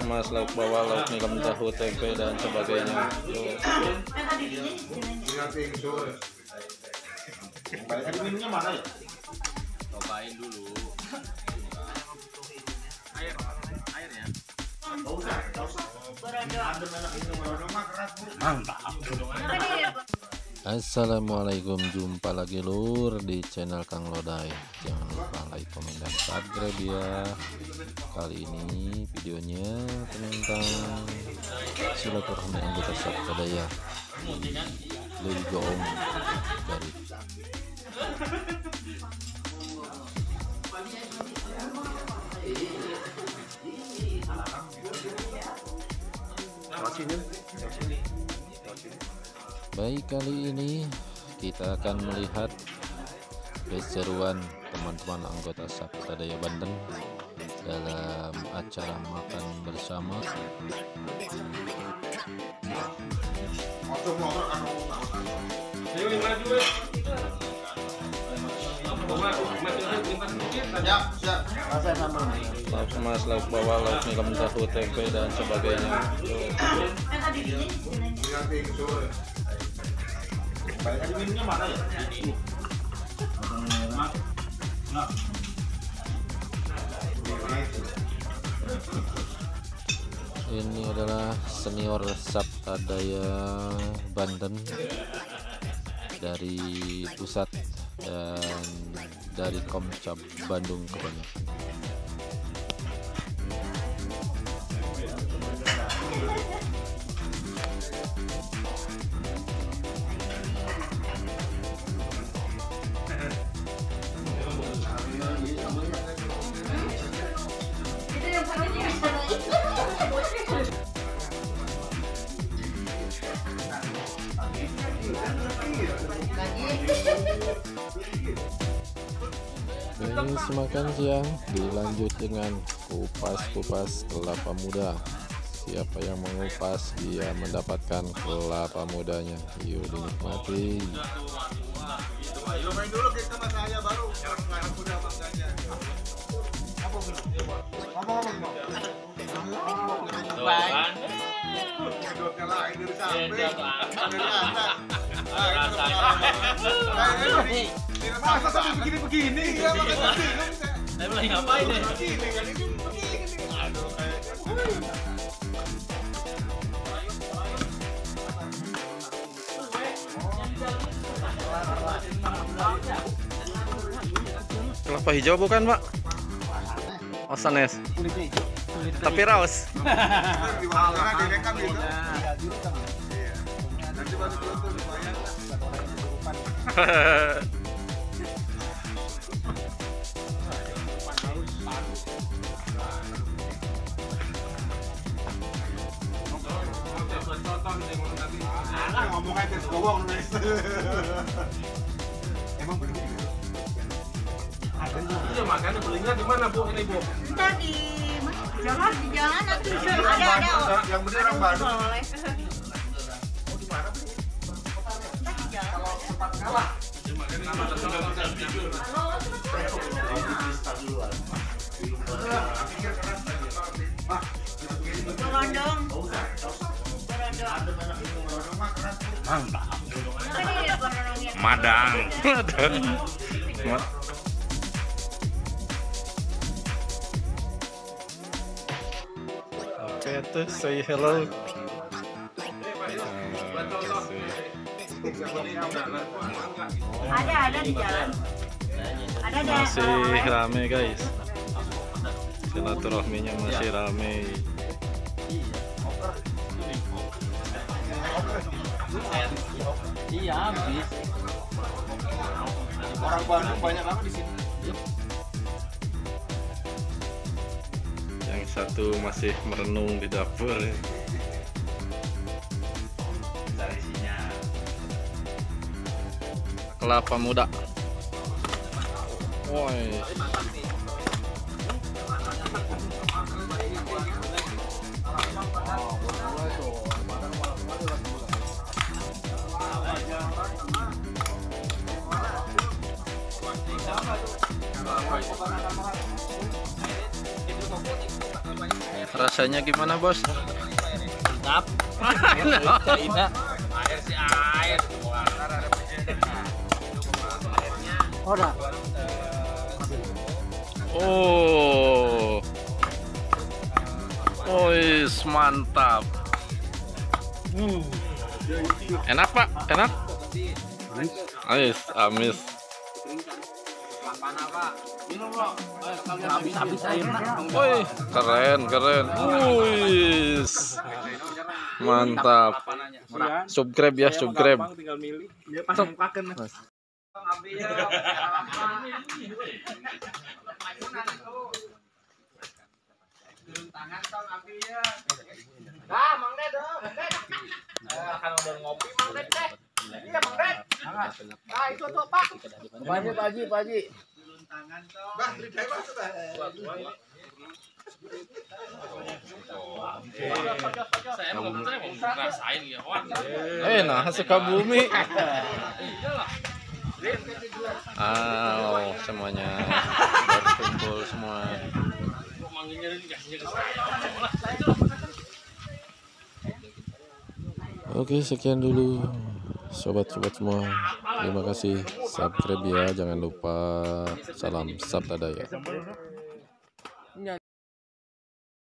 Mas, lauk bawah, lauk nilam, tahu, tempe dan sebagainya. Minumnya mana ya? Cobain dulu. Air ya. Mantap. Assalamualaikum, jumpa lagi lur di channel Kang Lodai. Jangan lupa like, komen, dan subscribe ya. Kali ini videonya tentang silaturahmi anggota Sabtadaya Leuwih Goong Garut. Baik, kali ini kita akan melihat keseruan teman-teman anggota Sabtadaya Banten dalam acara makan bersama. Mas, lauk bawah, lauk nilam, tahu, tempe dan sebagainya. Minumnya mana ya? Ini adalah senior Sabtadaya Banten dari pusat dan dari Komcap Bandung kebanyakan. Beres makan siang dilanjut dengan kupas-kupas kelapa muda. Siapa yang mengupas dia mendapatkan kelapa mudanya. Yuk dinikmati. Ayo main dulu kita sama saya baru kelapa muda bangkanya. Apa belum? Ngomong-ngomong. Dua kali lain dari sampai dari atas. Masa tapi begini-begini? Iya, makanya bingung saya. Saya lagi ngapain deh? Begini kan ini begini. Aduh, kayaknya. Kelapa hijau bukan, Pak? Oh, sanes. Tapi raus. Di mana direkam gitu. Iya. Nanti baru tutup lumayan. Ngomong aja bohong nih. Emang begitu? Iya, makanya belinya di mana, Bu? Ini, Bu. Kita di jalan atau ada Yang bener orang Bandung. boleh. Di mana beli? Kalau sempat kalah. Berondong. Mantap. Madang. Oke, tuh say hello. Ada di jalan. Ada Masih rame guys. Silaturahminya masih rame. Iya, habis. Orang Bandung banyak banget di sini. Yang satu masih merenung di dapur. Kelapa muda. Woi. Rasanya gimana, Bos? Mantap. Air sih air. Oh. Ois, mantap. Enak, Pak? Enak? Ais, amis. Habis airnya. Woi, keren, keren. Wis. Mantap. Subscribe ya, subscribe. Tinggal milih. Akan udah ngopi Mang Ded deh. Iya Mang Ded. Nah itu tuh Pak. Pak Haji. Bah, lidah Mas, Bah. Saya mau ngerasain ya, Wan. Nah, Sukabumi. Semuanya berkumpul semua. Oke, sekian dulu sobat-sobat semua. Terima kasih, subscribe ya, jangan lupa. Salam Sabta Daya.